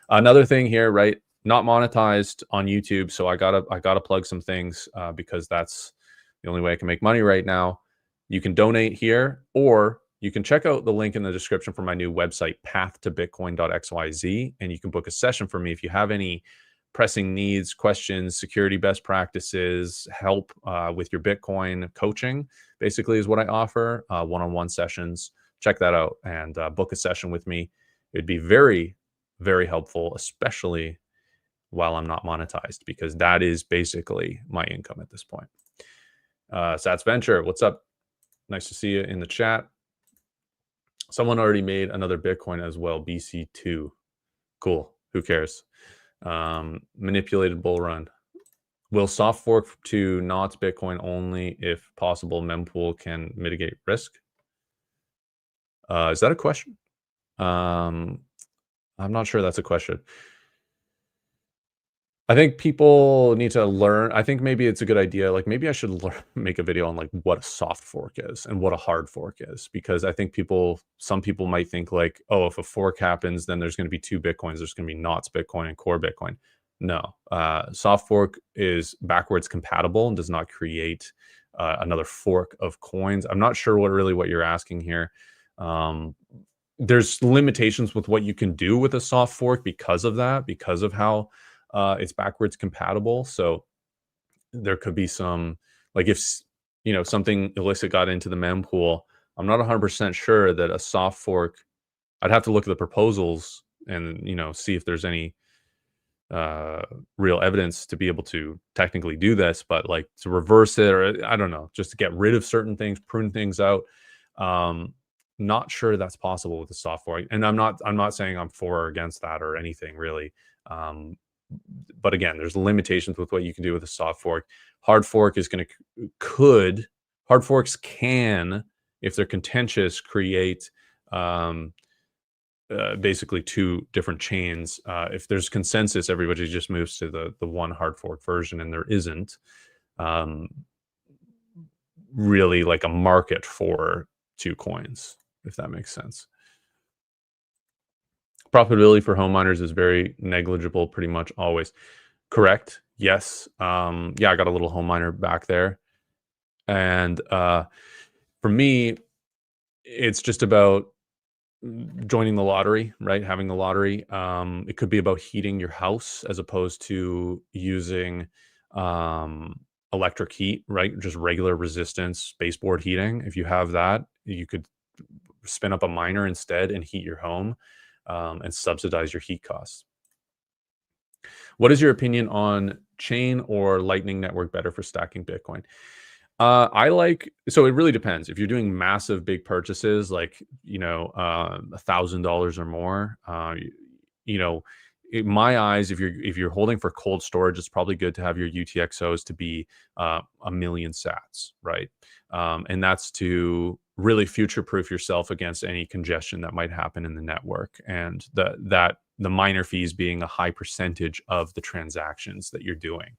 Another thing here, right? Not monetized on YouTube, so I gotta plug some things because that's the only way I can make money right now. You can donate here, or you can check out the link in the description for my new website, pathtobitcoin.xyz, and you can book a session for me if you have any pressing needs, questions, security best practices, help with your Bitcoin coaching, basically is what I offer, one-on-one sessions. Check that out and book a session with me. It'd be very, very helpful, especially while I'm not monetized, because that is basically my income at this point. Sats Venture, what's up? Nice to see you in the chat. Someone already made another Bitcoin as well, BC2. Cool. Who cares? Manipulated bull run. Will soft fork to not Bitcoin only if possible mempool can mitigate risk? Is that a question? I'm not sure that's a question. I think people need to learn. I think maybe it's a good idea. Like maybe I should make a video on like what a soft fork is and what a hard fork is, because I think some people might think like, oh, if a fork happens, then there's going to be 2 Bitcoins. There's going to be NOTs Bitcoin and core Bitcoin. No, soft fork is backwards compatible and does not create another fork of coins. I'm not sure what you're asking here. There's limitations with what you can do with a soft fork because of that, because of how it's backwards compatible. So there could be some, like if, something illicit got into the mempool, I'm not 100% sure that a soft fork, I'd have to look at the proposals and, see if there's any real evidence to be able to technically do this, but like to reverse it, or I don't know, just to get rid of certain things, prune things out. Not sure that's possible with the soft fork. And I'm not saying I'm for or against that or anything really. But again, there's limitations with what you can do with a soft fork. Hard fork is hard forks can, if they're contentious, create basically 2 different chains. If there's consensus, everybody just moves to the one hard fork version, and there isn't really like a market for 2 coins, if that makes sense. Profitability for home miners is very negligible pretty much always. Correct. Yes. Yeah, I got a little home miner back there. And for me, it's just about joining the lottery, right? Having the lottery. It could be about heating your house as opposed to using electric heat, right? Just regular resistance baseboard heating. If you have that, you could spin up a miner instead and heat your home and subsidize your heat costs. What is your opinion on chain or Lightning Network better for stacking Bitcoin? So it really depends. If you're doing massive big purchases, like, $1,000 or more, in my eyes, if you're holding for cold storage, it's probably good to have your UTXOs to be 1,000,000 sats, right? And that's to really future-proof yourself against any congestion that might happen in the network, and the miner fees being a high percentage of the transactions that you're doing.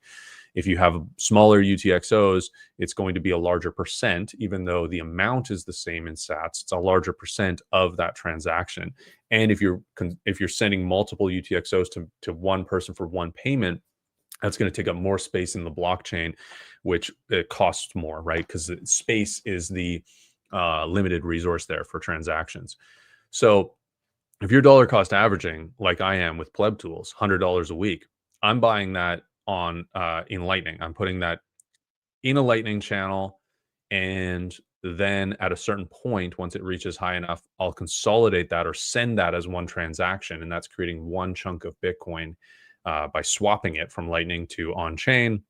If you have smaller UTXOs, it's going to be a larger percent, even though the amount is the same in sats. It's a larger percent of that transaction. And if you're sending multiple UTXOs to one person for one payment, that's going to take up more space in the blockchain, which it costs more, right? Because space is the limited resource there for transactions. So if you're dollar cost averaging, like I am with Pleb tools, $100 a week, I'm buying that in Lightning. I'm putting that in a Lightning channel, and then at a certain point, once it reaches high enough, I'll consolidate that or send that as one transaction, and that's creating one chunk of Bitcoin by swapping it from Lightning to on-chain,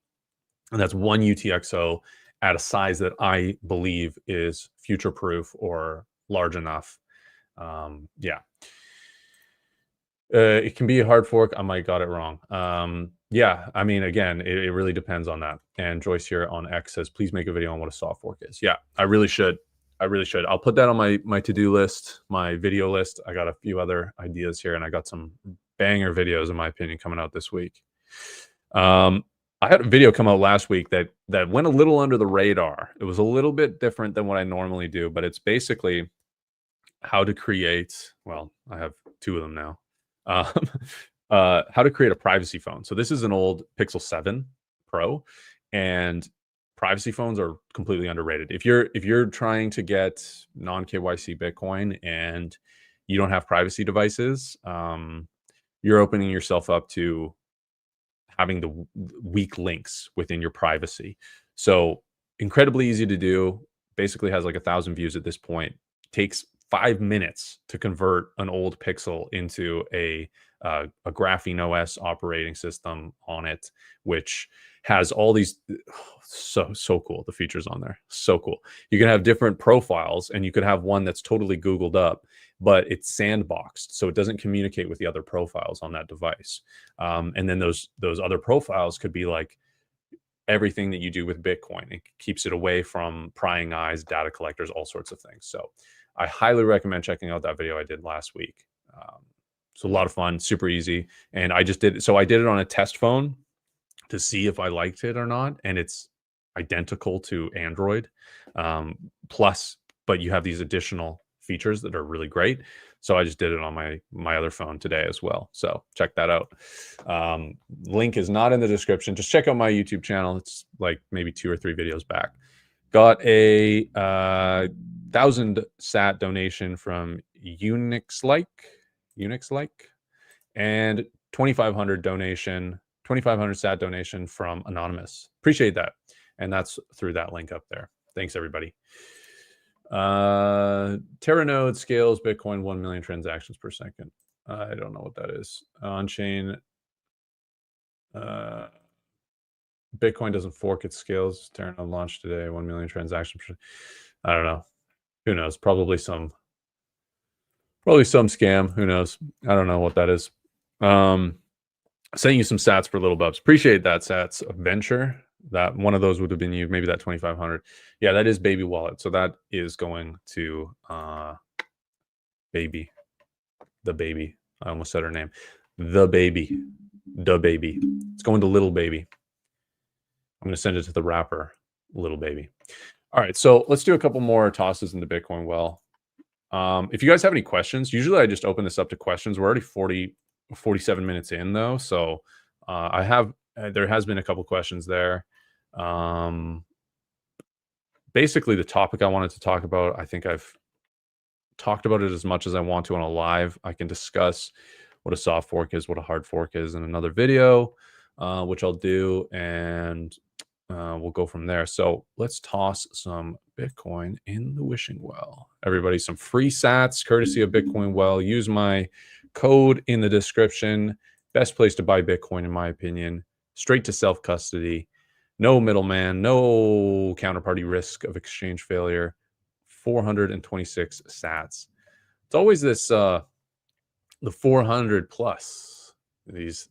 and that's one UTXO at a size that I believe is future-proof or large enough. Yeah. It can be a hard fork. I might got it wrong. Yeah, I mean, again, it really depends on that. And Joyce here on X says, please make a video on what a soft fork is. Yeah, I really should. I really should. I'll put that on my to-do list, my video list. I got a few other ideas here, and I got some banger videos, in my opinion, coming out this week. I had a video come out last week that went a little under the radar. It was a little bit different than what I normally do, but it's basically how to create. Well, I have two of them now. How to create a privacy phone. So this is an old Pixel 7 Pro, and privacy phones are completely underrated. If you're trying to get non-KYC Bitcoin and you don't have privacy devices, you're opening yourself up to having the weak links within your privacy. So incredibly easy to do. Basically has like 1,000 views at this point. Takes 5 minutes to convert an old Pixel into a Graphene OS operating system on it, which has all these so cool. The features on there, so cool. You can have different profiles, and you could have one that's totally Googled up, but it's sandboxed, so it doesn't communicate with the other profiles on that device. And then those other profiles could be like everything that you do with Bitcoin. It keeps it away from prying eyes, data collectors, all sorts of things. So I highly recommend checking out that video I did last week. It's a lot of fun, super easy. And I just did it. So I did it on a test phone to see if I liked it or not. And it's identical to Android. Plus, but you have these additional features that are really great. So I just did it on my other phone today as well. So check that out. Link is not in the description. Just check out my YouTube channel. It's like maybe 2 or 3 videos back. Got a 1,000 sat donation from Unix-like, and 2,500 sat donation from Anonymous. Appreciate that. And that's through that link up there. Thanks, everybody. Terranode scales Bitcoin 1 million transactions per second. I don't know what that is. On-chain. Bitcoin doesn't fork, it scales. Terranode launched today, 1 million transactions per second. I don't know. Who knows? Probably some scam. Who knows? I don't know what that is. Sending you some sats for little bubs. Appreciate that, sats. Venture. That one of those would have been you. Maybe that 2,500. Yeah, that is Baby Wallet. So that is going to Baby. The Baby. I almost said her name. The Baby. It's going to Little Baby. I'm going to send it to the rapper, Little Baby. All right, so let's do a couple more tosses into Bitcoin well. If you guys have any questions, usually I just open this up to questions. We're already 47 minutes in though, so there has been a couple questions there. Basically the topic I wanted to talk about, I think I've talked about it as much as I want to on a live. I can discuss what a soft fork is, what a hard fork is in another video, which I'll do, and we'll go from there. So let's toss some Bitcoin in the wishing well. Everybody, some free sats courtesy of Bitcoin Well. Use my code in the description. Best place to buy Bitcoin, in my opinion. Straight to self-custody. No middleman, no counterparty risk of exchange failure. 426 sats. It's always this the 400 plus, these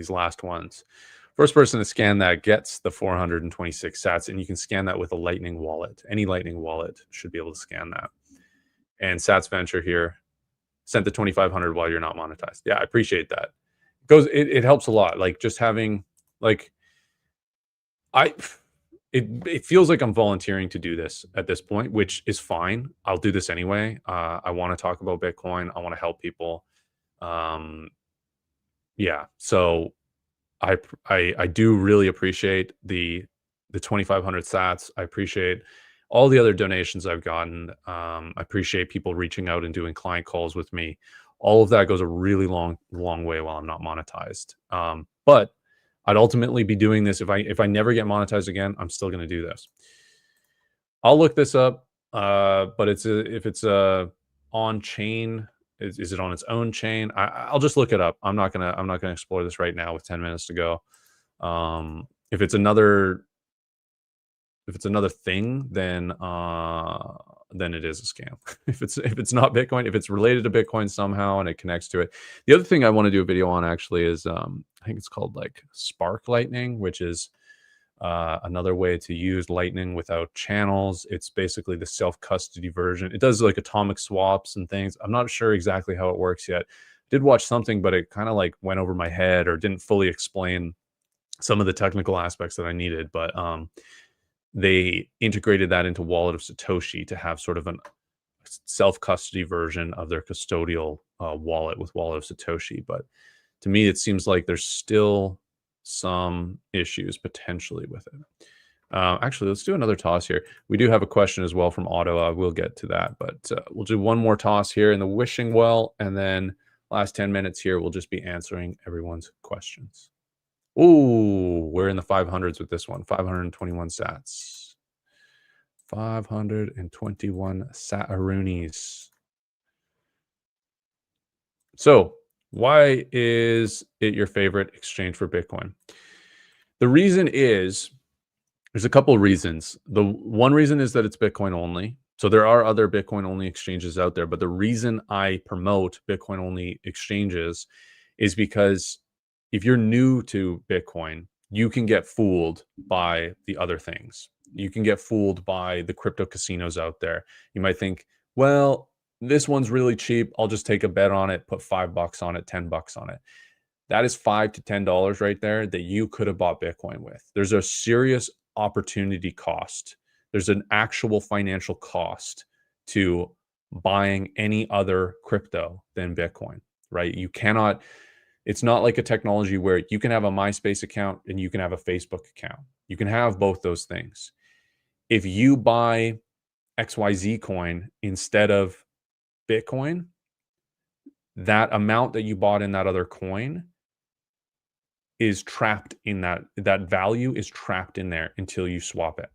last ones. First person to scan that gets the 426 sats, and you can scan that with a Lightning wallet. Any Lightning wallet should be able to scan that. And Sats Venture here sent the 2,500 while you're not monetized. Yeah, I appreciate that. It helps a lot. Like just having like it feels like I'm volunteering to do this at this point, which is fine. I'll do this anyway. I want to talk about Bitcoin. I want to help people. Yeah, so I do really appreciate the 2,500 sats. I appreciate all the other donations I've gotten. I appreciate people reaching out and doing client calls with me. All of that goes a really long way while I'm not monetized. But I'd ultimately be doing this if I never get monetized again. I'm still going to do this. I'll look this up. But if it's on chain. Is it on its own chain? I'll just look it up. I'm not gonna explore this right now with 10 minutes to go. If it's another thing, then it is a scam. if it's not Bitcoin, if it's related to Bitcoin somehow and it connects to it. The other thing I want to do a video on actually is I think it's called like Spark Lightning, which is Another way to use Lightning without channels. It's basically the self-custody version. It does like atomic swaps and things. I'm not sure exactly how it works yet. Did watch something, but it kind of like went over my head or didn't fully explain some of the technical aspects that I needed. But they integrated that into Wallet of Satoshi to have sort of an self-custody version of their custodial wallet with Wallet of Satoshi. But to me, it seems like there's still some issues potentially with it. Actually, let's do another toss here. We do have a question as well from Ottawa. We'll get to that, but we'll do one more toss here in the wishing well, and then last 10 minutes here, we'll just be answering everyone's questions. Ooh, we're in the 500s with this one. 521 sats. 521 sataroonies. So why is it your favorite exchange for Bitcoin? The reason is, there's a couple of reasons. The one reason is that it's Bitcoin only. So there are other Bitcoin only exchanges out there, but the reason I promote Bitcoin only exchanges is because if you're new to Bitcoin, you can get fooled by the other things. You can get fooled by the crypto casinos out there. You might think, well, this one's really cheap. I'll just take a bet on it, put $5 on it, $10 on it. That is $5 to $10 right there that you could have bought Bitcoin with. There's a serious opportunity cost. There's an actual financial cost to buying any other crypto than Bitcoin, right? You cannot, it's not like a technology where you can have a MySpace account and you can have a Facebook account. You can have both those things. If you buy XYZ coin instead of Bitcoin, that amount that you bought in that other coin is trapped in that value is trapped in there until you swap it.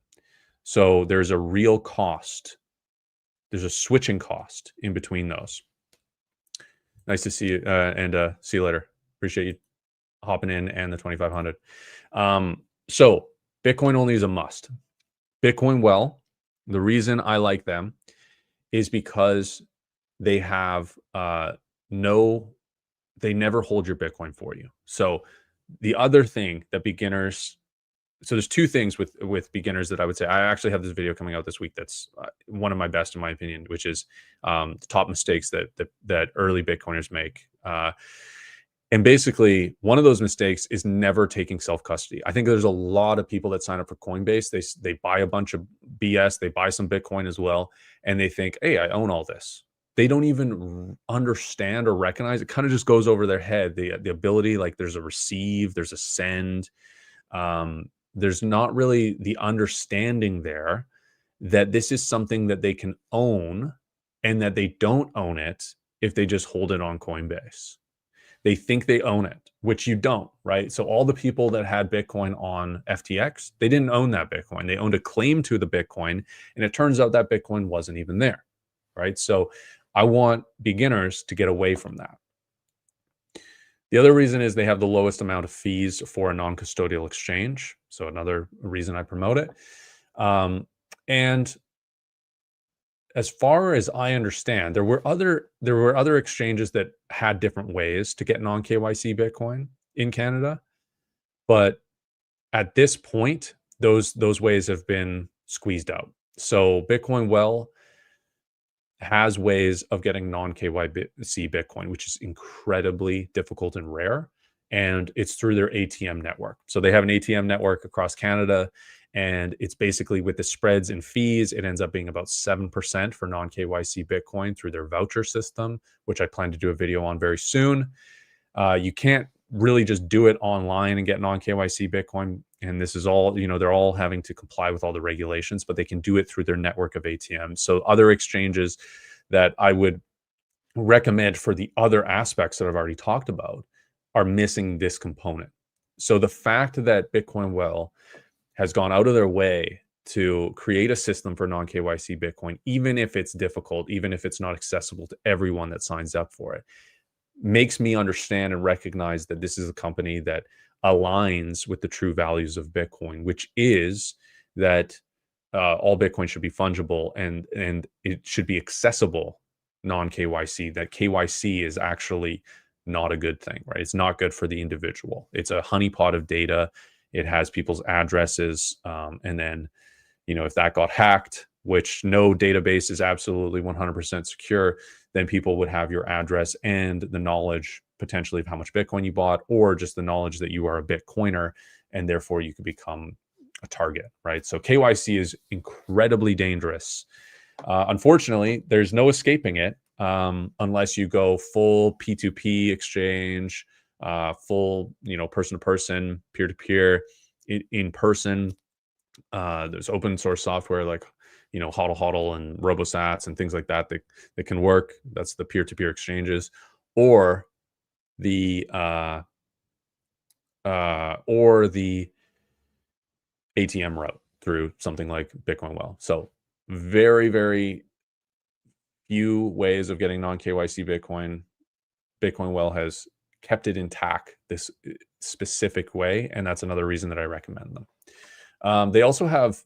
So there's a real cost. There's a switching cost in between those. Nice to see you, and see you later. Appreciate you hopping in and the 2,500. So Bitcoin only is a must. Bitcoin Well, the reason I like them is because they have they never hold your Bitcoin for you. So the other thing that beginners, so there's two things with beginners that I would say. I actually have this video coming out this week that's one of my best in my opinion, which is the top mistakes that early Bitcoiners make. And basically, one of those mistakes is never taking self-custody. I think there's a lot of people that sign up for Coinbase. They buy a bunch of BS. They buy some Bitcoin as well. And they think, hey, I own all this. They don't even understand or recognize. It kind of just goes over their head. The ability, like there's a receive, there's a send. There's not really the understanding there that this is something that they can own and that they don't own it if they just hold it on Coinbase. They think they own it, which you don't, right? So all the people that had Bitcoin on FTX, they didn't own that Bitcoin. They owned a claim to the Bitcoin, and it turns out that Bitcoin wasn't even there, right? So I want beginners to get away from that. The other reason is they have the lowest amount of fees for a non-custodial exchange. So another reason I promote it. And as far as I understand, there were other exchanges that had different ways to get non-KYC Bitcoin in Canada, but at this point, those ways have been squeezed out. So Bitcoin Well has ways of getting non-KYC Bitcoin, which is incredibly difficult and rare, and it's through their ATM network. So they have an ATM network across Canada. And it's basically with the spreads and fees, it ends up being about 7% for non-KYC Bitcoin through their voucher system, which I plan to do a video on very soon. You can't really just do it online and get non-KYC Bitcoin. And this is all, they're all having to comply with all the regulations, but they can do it through their network of ATMs. So other exchanges that I would recommend for the other aspects that I've already talked about are missing this component. So the fact that Bitcoin Well has gone out of their way to create a system for non-KYC Bitcoin, even if it's difficult, even if it's not accessible to everyone that signs up for it, makes me understand and recognize that this is a company that aligns with the true values of Bitcoin, which is that all Bitcoin should be fungible and it should be accessible non-KYC, that KYC is actually not a good thing, right? It's not good for the individual. It's a honeypot of data. It has people's addresses. And then, you know, if that got hacked, which no database is absolutely 100% secure, then people would have your address and the knowledge potentially of how much Bitcoin you bought, or just the knowledge that you are a Bitcoiner, and therefore you could become a target, right? So KYC is incredibly dangerous. Unfortunately, there's no escaping it unless you go full P2P exchange, full, you know, person-to-person, peer-to-peer, in person. There's open source software like, you know, HODL HODL and RoboSats and things like that that can work. That's the peer-to-peer exchanges, or the ATM route through something like Bitcoin Well. So very, very few ways of getting non-KYC Bitcoin. Bitcoin Well has kept it intact this specific way, and that's another reason that I recommend them. They also have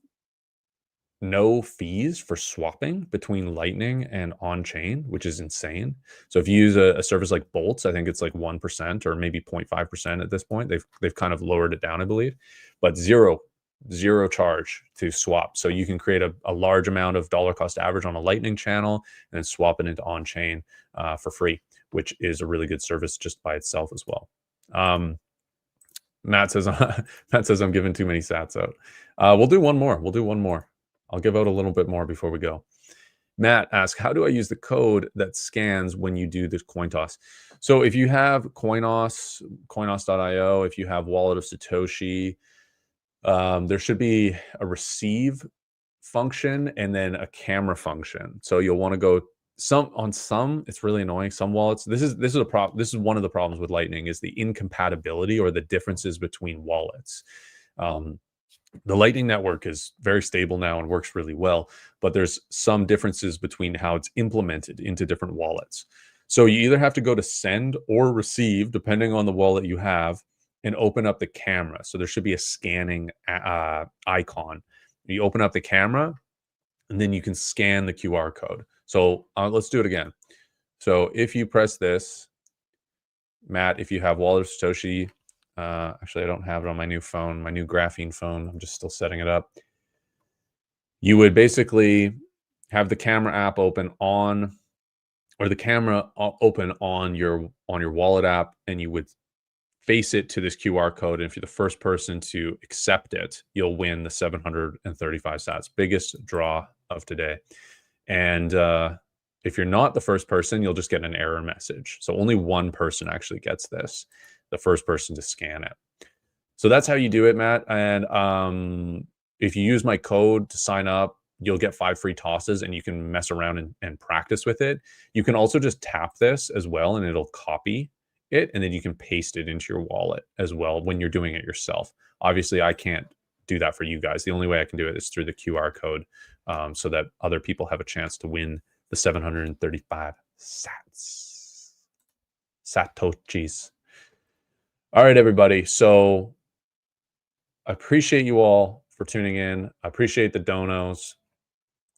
no fees for swapping between Lightning and on-chain, which is insane. So if you use a service like Bolts, I think it's like 1% or maybe 0.5% at this point. They've kind of lowered it down, I believe, but zero charge to swap. So you can create a large amount of dollar cost average on a Lightning channel and then swap it into on-chain for free, which is a really good service just by itself as well. Matt says I'm giving too many sats out. We'll do one more. I'll give out a little bit more before we go. Matt asks, how do I use the code that scans when you do this coin toss? So if you have coinos.io, if you have Wallet of Satoshi, there should be a receive function and then a camera function. So you'll want to go some, it's really annoying. Some wallets, this is a problem. This is one of the problems with Lightning, is the incompatibility or the differences between wallets. The Lightning network is very stable now and works really well, but there's some differences between how it's implemented into different wallets. So you either have to go to send or receive, depending on the wallet you have, and open up the camera. So there should be a scanning icon. You open up the camera, and then you can scan the QR code. So let's do it again. So if you press this, Matt, if you have Wallet of Satoshi, actually, I don't have it on my new phone, my new graphene phone. I'm just still setting it up. You would basically have the camera app open on, or the camera open on your wallet app, and you would face it to this QR code. And if you're the first person to accept it, you'll win the 735 sats, biggest draw of today. And if you're not the first person, you'll just get an error message. So only one person actually gets this, the first person to scan it. So that's how you do it, Matt. And if you use my code to sign up, you'll get 5 free tosses, and you can mess around and practice with it. You can also just tap this as well, and it'll copy it, and then you can paste it into your wallet as well when you're doing it yourself. Obviously, I can't do that for you guys. The only way I can do it is through the QR code, so that other people have a chance to win the 735 satoshis. All right, everybody. So I appreciate you all for tuning in. I appreciate the donos.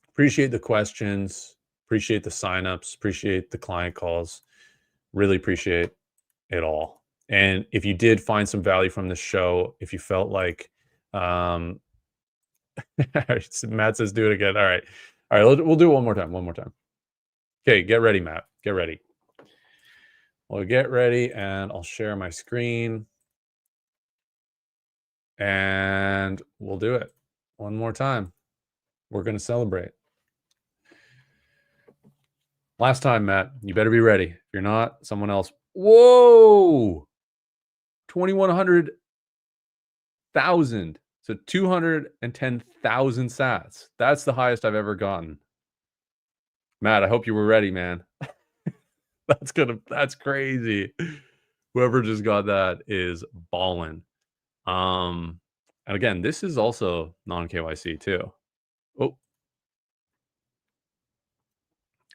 Appreciate the questions. Appreciate the signups. Appreciate the client calls. Really appreciate it all. And if you did find some value from this show, if you felt like, Matt says, do it again. All right. We'll do it one more time. Okay, get ready, Matt. Get ready. Well, get ready, and I'll share my screen. And we'll do it one more time. We're going to celebrate. Last time, Matt. You better be ready. If you're not, someone else. Whoa! 2,100,000. So 210,000 sats. That's the highest I've ever gotten. Matt, I hope you were ready, man. That's crazy. Whoever just got that is ballin'. And again, this is also non-KYC too. Oh,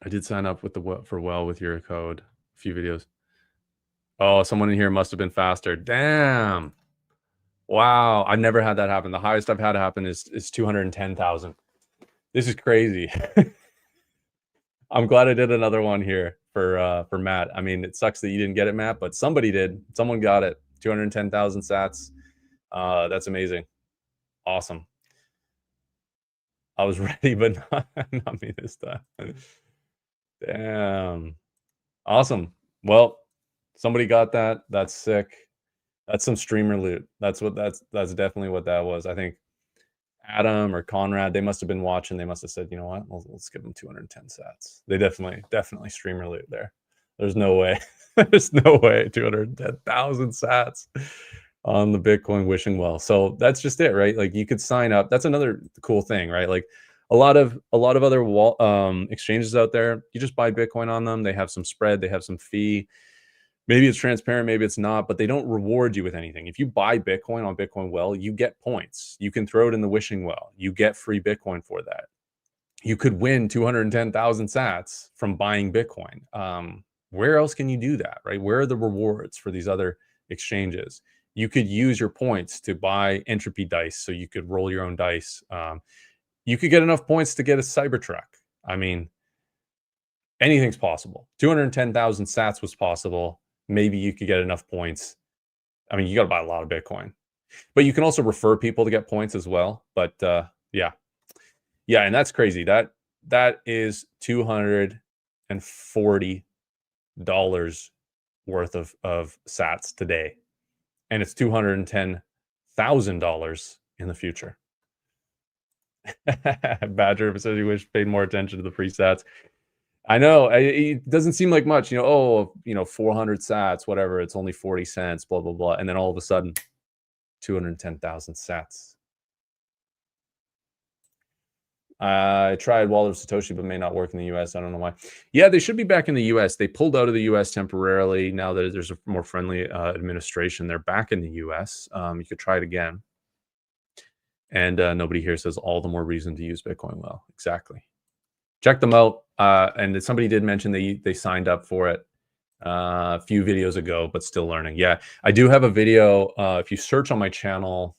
I did sign up with for Well with your code. A few videos. Oh, someone in here must have been faster. Damn. Wow, I've never had that happen. The highest I've had happen is 210,000. This is crazy. I'm glad I did another one here for Matt. I mean, it sucks that you didn't get it, Matt, but somebody did. Someone got it. 210,000 sats. That's amazing. Awesome. I was ready, but not me this time. Damn. Awesome. Well, somebody got that. That's sick. That's some streamer loot. That's definitely what that was. I think Adam or Conrad, they must have been watching. They must have said, you know what, let's give them 210 sats. They definitely streamer loot there. There's no way. There's no way 210,000 sats on the Bitcoin wishing well. So that's just it, right? Like you could sign up. That's another cool thing, right? Like a lot of other exchanges out there, you just buy Bitcoin on them. They have some spread, they have some fee. Maybe it's transparent, maybe it's not, but they don't reward you with anything. If you buy Bitcoin on Bitcoin Well, you get points. You can throw it in the wishing well. You get free Bitcoin for that. You could win 210,000 sats from buying Bitcoin. Where else can you do that, right? Where are the rewards for these other exchanges? You could use your points to buy entropy dice, so you could roll your own dice. You could get enough points to get a Cybertruck. I mean, anything's possible. 210,000 sats was possible. Maybe you could get enough points. I mean, you got to buy a lot of Bitcoin, but you can also refer people to get points as well. But yeah, and that's crazy. That is $240 worth of sats today, and it's $210,000 in the future. Badger says you wish paid more attention to the free sats. I know it doesn't seem like much, 400 sats, whatever. It's only 40 cents, blah, blah, blah. And then all of a sudden, 210,000 sats. I tried Wallet of Satoshi, but may not work in the US. I don't know why. Yeah, they should be back in the US. They pulled out of the US temporarily. Now that there's a more friendly administration, they're back in the US. You could try it again. And nobody here says all the more reason to use Bitcoin Well. Exactly. Check them out. And somebody did mention they signed up for it a few videos ago, but still learning. Yeah, I do have a video. If you search on my channel,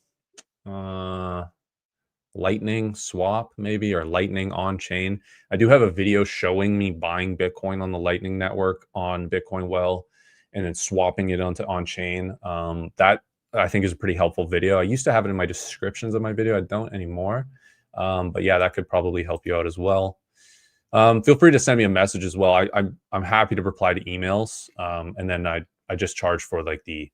Lightning Swap maybe, or Lightning on chain, I do have a video showing me buying Bitcoin on the Lightning network on Bitcoin Well, and then swapping it onto on chain. That I think is a pretty helpful video. I used to have it in my descriptions of my video. I don't anymore. But yeah, that could probably help you out as well. Feel free to send me a message as well. I'm happy to reply to emails, and then I just charge for like the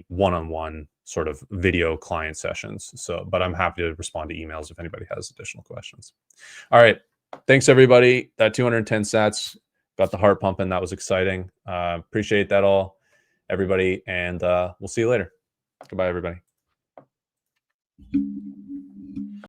one-on-one sort of video client sessions. So, but I'm happy to respond to emails if anybody has additional questions. All right, thanks everybody. That 210 sats got the heart pumping. That was exciting. Appreciate that all, everybody, and we'll see you later. Goodbye, everybody.